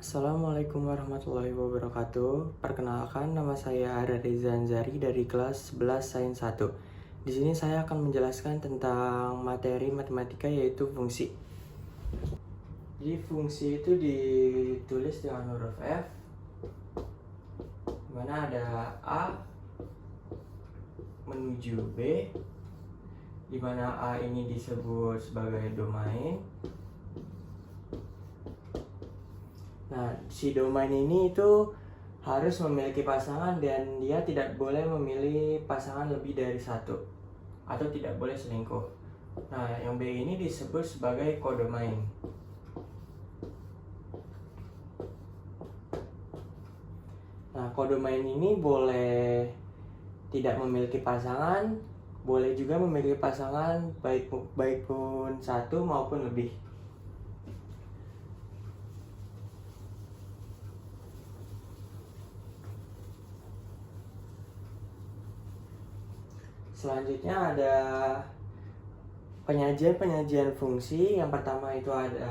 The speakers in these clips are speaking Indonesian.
Assalamualaikum warahmatullahi wabarakatuh. Perkenalkan, nama saya Ara Reza Anzari dari kelas 11 Sains 1. Di sini saya akan menjelaskan tentang materi matematika yaitu fungsi. Jadi fungsi itu ditulis dengan huruf F, di mana ada A menuju B, di mana A ini disebut sebagai domain. Nah, si domain ini itu harus memiliki pasangan dan dia tidak boleh memilih pasangan lebih dari satu atau tidak boleh selingkuh. Nah, yang B ini disebut sebagai kodomain. Nah, kodomain ini boleh tidak memiliki pasangan, boleh juga memiliki pasangan baik pun satu maupun lebih. Selanjutnya ada penyajian fungsi. Yang pertama itu ada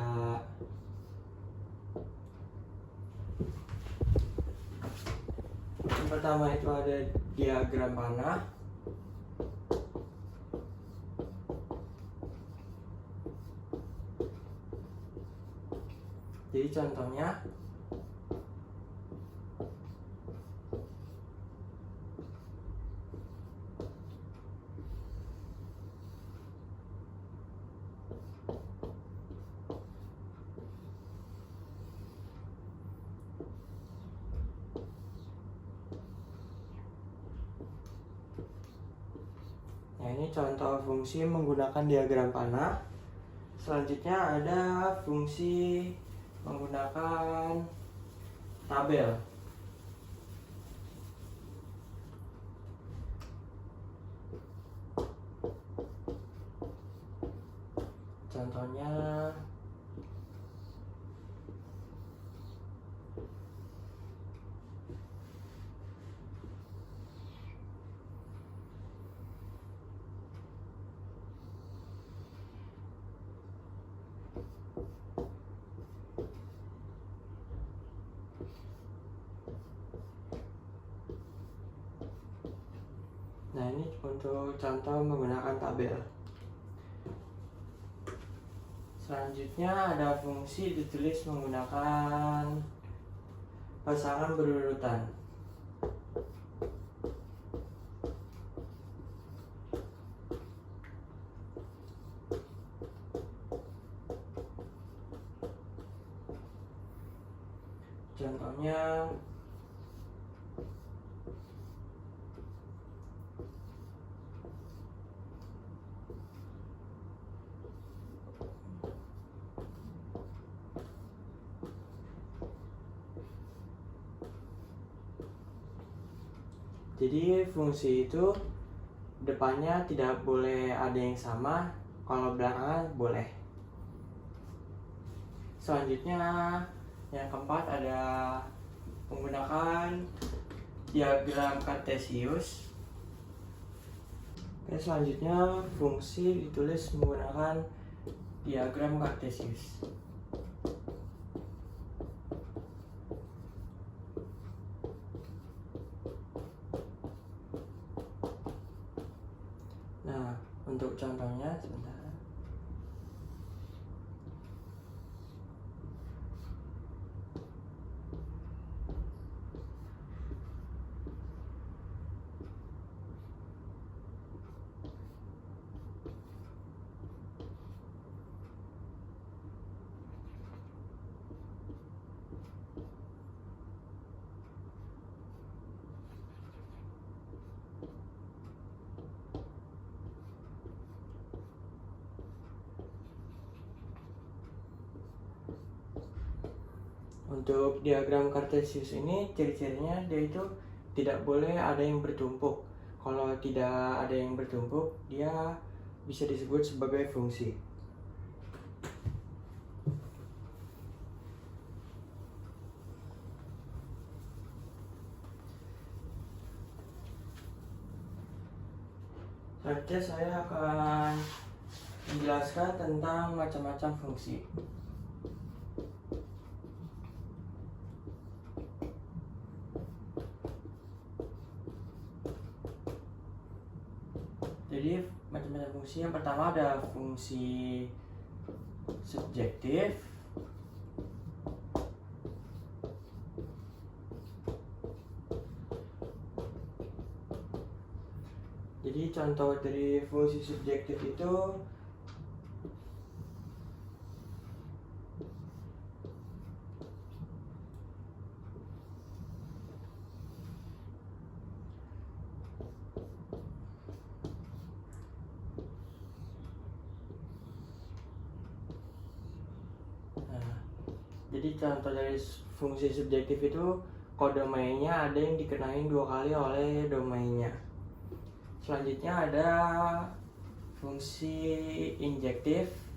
diagram panah. Jadi contohnya ini contoh fungsi menggunakan diagram panah. Selanjutnya ada fungsi menggunakan tabel. Contohnya ini untuk contoh menggunakan tabel. Selanjutnya ada fungsi ditulis menggunakan pasangan berurutan. Contohnya jadi fungsi itu depannya tidak boleh ada yang sama, kalau belakangnya boleh. Selanjutnya yang keempat ada menggunakan diagram kartesius. Selanjutnya fungsi ditulis menggunakan diagram kartesius. Nah, untuk contohnya sebentar. Untuk diagram kartesius ini ciri-cirinya dia itu tidak boleh ada yang bertumpuk. Kalau tidak ada yang bertumpuk, dia bisa disebut sebagai fungsi. Selanjutnya saya akan menjelaskan tentang macam-macam fungsi. Jadi macam-macam fungsi. Yang pertama ada fungsi subjektif. Jadi contoh dari fungsi subjektif itu fungsi subjektif itu kodomainnya ada yang dikenain 2 kali oleh domainnya. Selanjutnya ada fungsi injektif.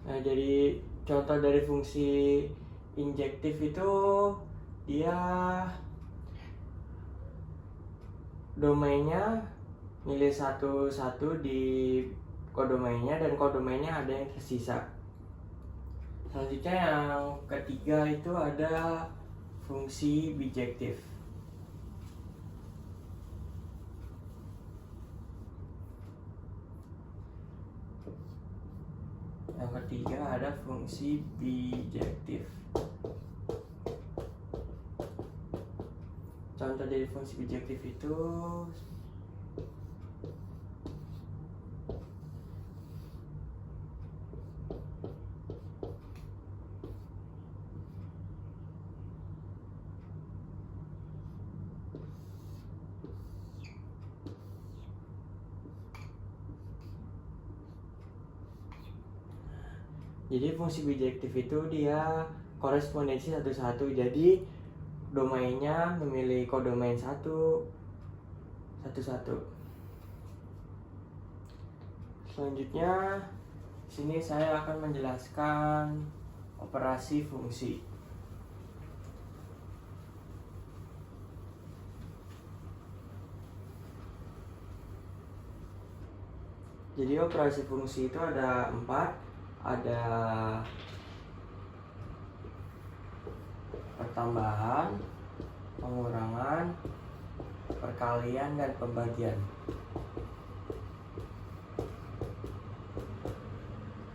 Nah, jadi contoh dari fungsi injektif itu dia domainnya milih satu-satu di kodomainnya dan kodomainnya ada yang tersisa. Selanjutnya yang ketiga itu ada fungsi bijektif. Yang ketiga ada fungsi bijektif. Contoh dari fungsi bijektif itu jadi fungsi bijektif itu dia korespondensi satu-satu. Jadi domainnya memilih kodomain satu-satu. Selanjutnya sini saya akan menjelaskan operasi fungsi. Jadi operasi fungsi itu ada 4. Ada pertambahan, pengurangan, perkalian, dan pembagian.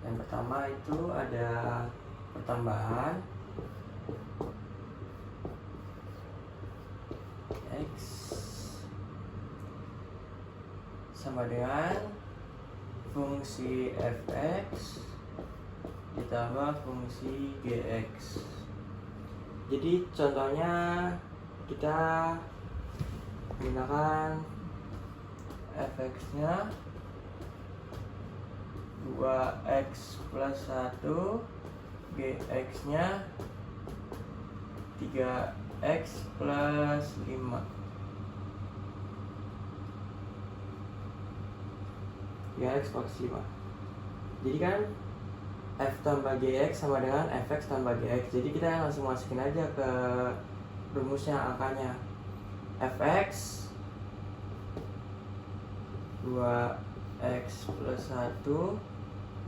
Yang pertama itu ada pertambahan X sama dengan fungsi fx ditambah fungsi gx. Jadi contohnya kita gunakan fx-nya 2x plus 1, gx-nya 3x plus 5. 3x plus 5. Jadi kan f tambah gx sama dengan fx tambah gx. Jadi kita langsung masukin aja ke rumusnya angkanya. Fx 2x plus 1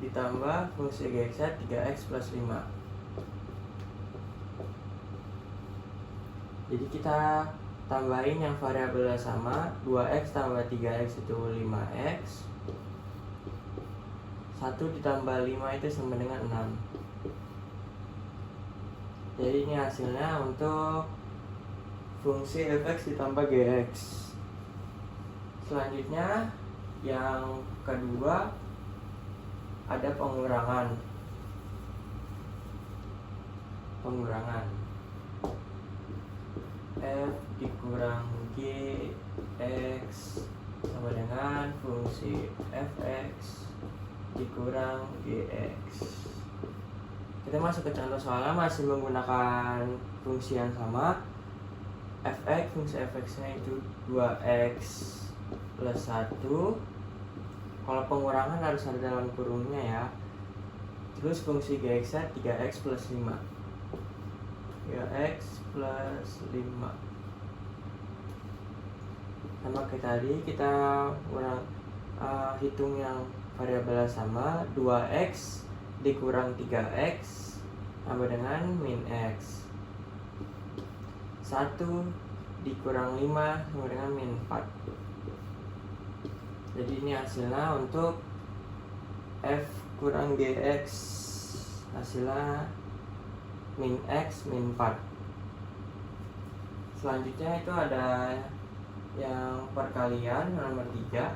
ditambah fungsi gx-nya 3x plus 5. Jadi kita tambahin yang variabelnya sama. 2x tambah 3x itu 5x. 1 ditambah 5 itu sama dengan 6. Jadi ini hasilnya untuk fungsi fx ditambah gx. Selanjutnya yang kedua ada pengurangan. F dikurang gx sama dengan fungsi fx dikurang gx. Kita masuk ke contoh soalnya masih menggunakan fungsi yang sama. fx, fungsi fx-nya itu 2x plus 1. Kalau pengurangan harus ada dalam kurungnya ya. Terus fungsi gx-nya 3x plus 5. 3x plus 5. Sama kayak tadi, kita hitung yang variabelnya sama. 2x dikurang 3x sama dengan min x. 1 dikurang 5 sama dengan min 4. Jadi ini hasilnya untuk f kurang gx, hasilnya min x min 4. Selanjutnya itu ada yang perkalian nomor 3.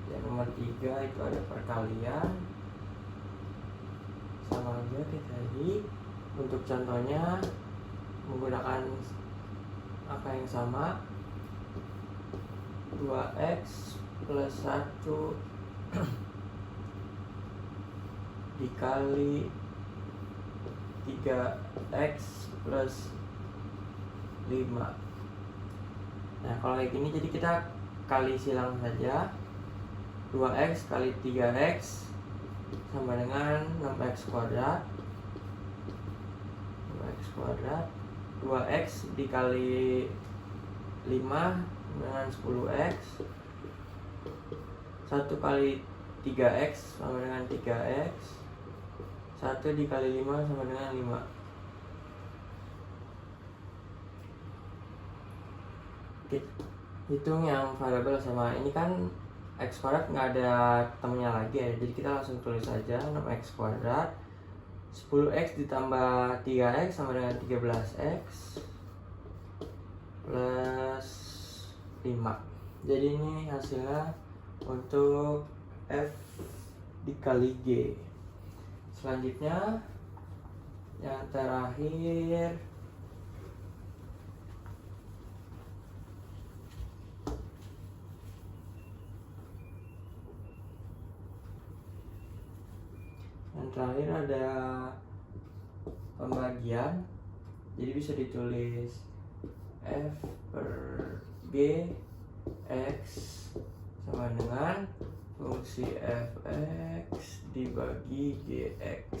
Yang nomor 3 itu ada perkalian, sama aja kayak tadi. Untuk contohnya menggunakan angka yang sama, 2x plus 1 dikali 3x plus 5. Nah kalau kayak gini jadi kita kali silang saja. 2x kali 3x sama dengan 6x kuadrat. 6x kuadrat. 2x dikali 5 dengan 10x. 1 kali 3x sama dengan 3x. 1 dikali 5 sama dengan 5. Hitung yang variabel sama. Ini kan x kuadrat nggak ada temennya lagi ya, jadi kita langsung tulis saja 6x kuadrat. 10x ditambah 3x sama dengan 13x plus 5. Jadi ini hasilnya untuk f dikali g. Selanjutnya yang terakhir ada pembagian. Jadi bisa ditulis f per g x sama dengan fungsi fx dibagi gx.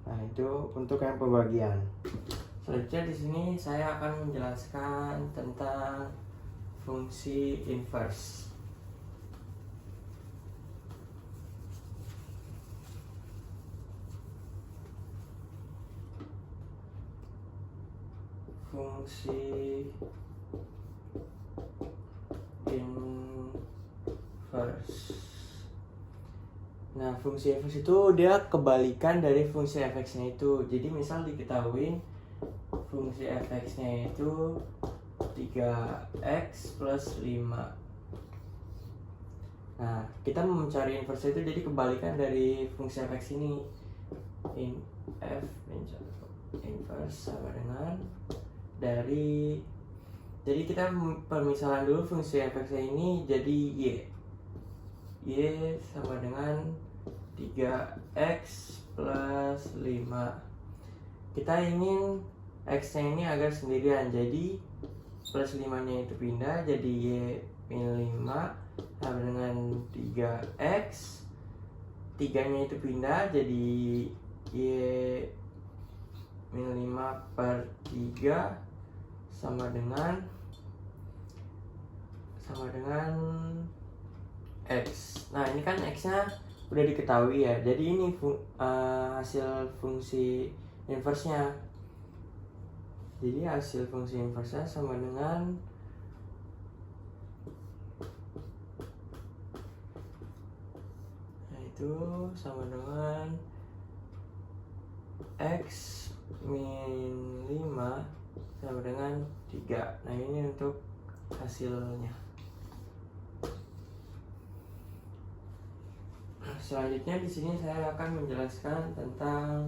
Nah itu untuk yang pembagian. Selanjutnya di sini saya akan menjelaskan tentang fungsi inverse. Fungsi inverse. Nah, fungsi inverse itu dia kebalikan dari fungsi fx-nya itu. Jadi misal diketahui fungsi fx-nya itu 3x plus 5. Nah, kita mencari inverse itu jadi kebalikan dari fungsi fx ini. F inverse sama dengan dari, jadi kita permisalan dulu fungsi fx ini jadi y sama dengan 3x plus 5. Kita ingin x nya ini agar sendirian, jadi plus 5 nya itu pindah jadi y min 5 sama dengan 3x. 3 nya itu pindah jadi y min 5 per 3 sama dengan x. Nah ini kan x nya udah diketahui ya, jadi ini hasil fungsi inverse nya. Jadi hasil fungsi inverse nya sama dengan itu sama dengan x min 5 sama dengan 3. Nah ini untuk hasilnya. Selanjutnya di sini saya akan menjelaskan tentang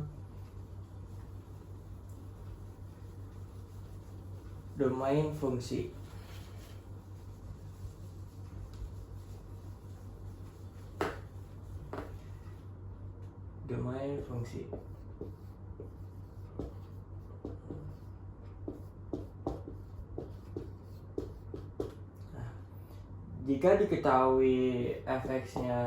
domain fungsi. fungsi. Nah, jika diketahui fx-nya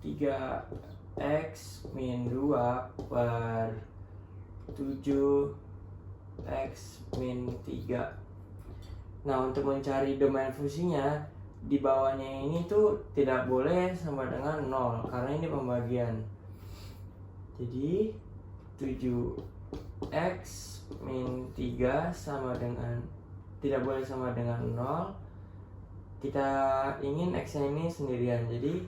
3x min 2 per 7x min 3. Nah, untuk mencari domain fungsinya, di bawahnya ini tuh tidak boleh sama dengan 0 karena ini pembagian. Jadi 7x min 3 sama dengan, tidak boleh sama dengan 0. Kita ingin x nya ini sendirian, jadi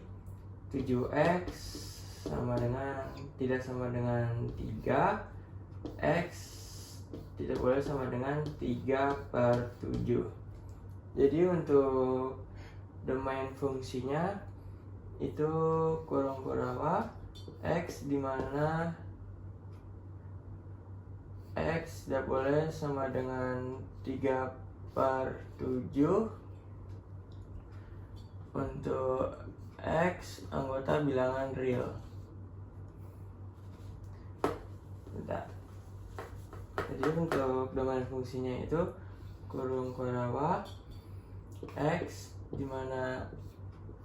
7x sama dengan, tidak sama dengan 3, x tidak boleh sama dengan 3 per 7. Jadi untuk domain fungsinya itu kurung apa? X dimana x tidak boleh sama dengan 3 per 7 untuk x anggota bilangan real. Bentar. Jadi untuk domain fungsinya itu kurung apa? X dimana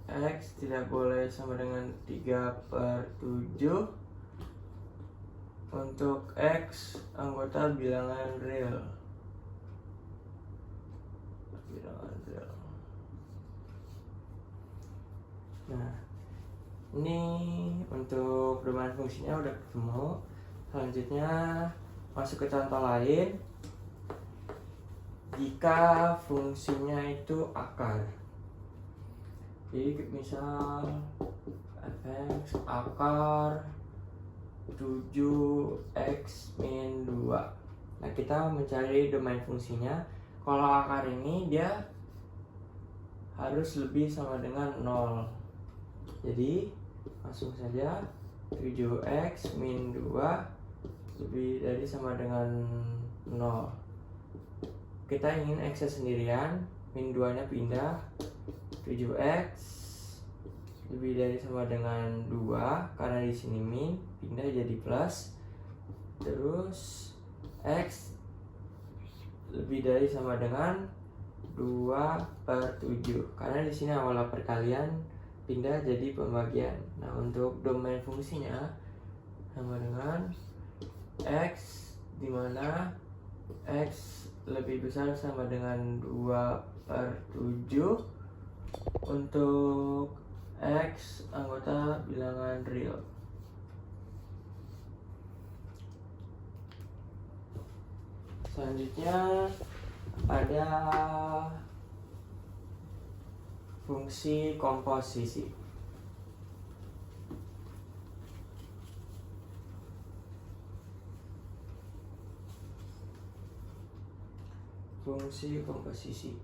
x tidak boleh sama dengan 3 per 7 untuk x anggota bilangan real. Nah, ini untuk domain fungsinya udah ketemu. Selanjutnya masuk ke contoh lain. Jika fungsinya itu akar, jadi misal fx akar 7x min 2. Nah, kita mencari domain fungsinya. Kalau akar ini dia harus lebih sama dengan 0. Jadi langsung saja 7x min 2 lebih dari sama dengan 0. Kita ingin x nya sendirian, min 2 nya pindah, 7x lebih dari sama dengan 2 karena di sini min, pindah jadi plus. Terus x lebih dari sama dengan 2 per 7 karena di sini awal perkalian, pindah jadi pembagian. Nah, untuk domain fungsinya sama dengan x dimana x lebih besar sama dengan 2 per 7 untuk x anggota bilangan real. Selanjutnya ada fungsi komposisi. Fungsi komposisi.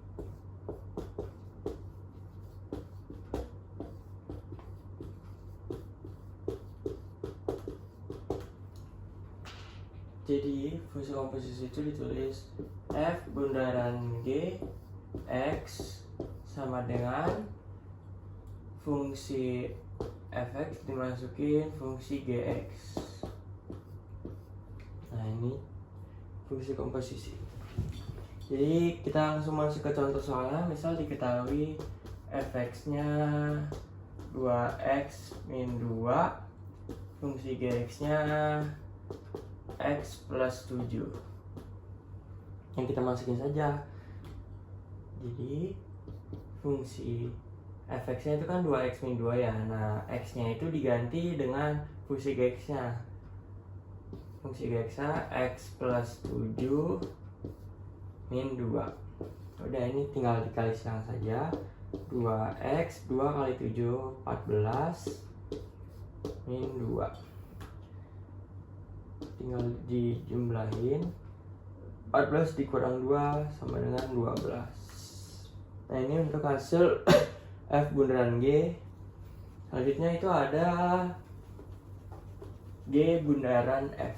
Jadi fungsi komposisi itu ditulis f bundaran g x sama dengan fungsi fx dimasukin fungsi gx. Nah, ini fungsi komposisi. Jadi kita langsung masuk ke contoh soalnya. Misal diketahui fx nya 2x min 2, fungsi gx nya x plus 7. Yang kita masukin saja. Jadi fungsi fx nya itu kan 2x min 2 ya. Nah, x nya itu diganti dengan fungsi gx nya. Fungsi gx nya x plus 7 min 2. Udah, ini tinggal dikali silang saja. 2x 2 kali 7 14 min 2. Tinggal dijumlahin, 14 dikurang 2 sama dengan 12. Nah, ini untuk hasil f bundaran g. Selanjutnya itu ada g bundaran f.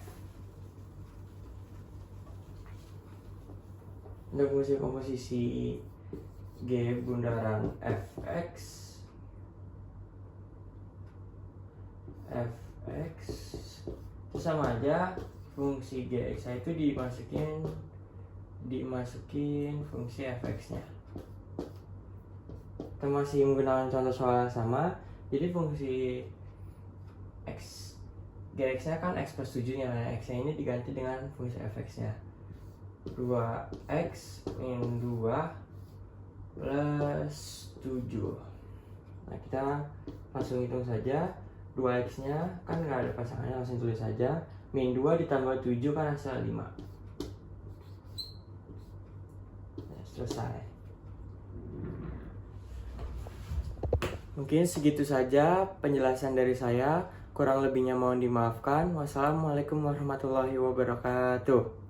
Untuk fungsi komposisi g bundaran fx fx itu sama aja fungsi gx itu dimasukin fungsi fx-nya. Kita masih menggunakan contoh soal yang sama. Jadi fungsi gx-nya kan x plus 7 nya, nah x-nya ini diganti dengan fungsi fx-nya 2x min 2 plus 7. Nah kita langsung hitung saja. 2x nya kan nggak ada pasangannya, langsung tulis saja. Min 2 ditambah 7 kan hasil 5. Nah, selesai. Mungkin segitu saja penjelasan dari saya. Kurang lebihnya mohon dimaafkan. Wassalamualaikum warahmatullahi wabarakatuh.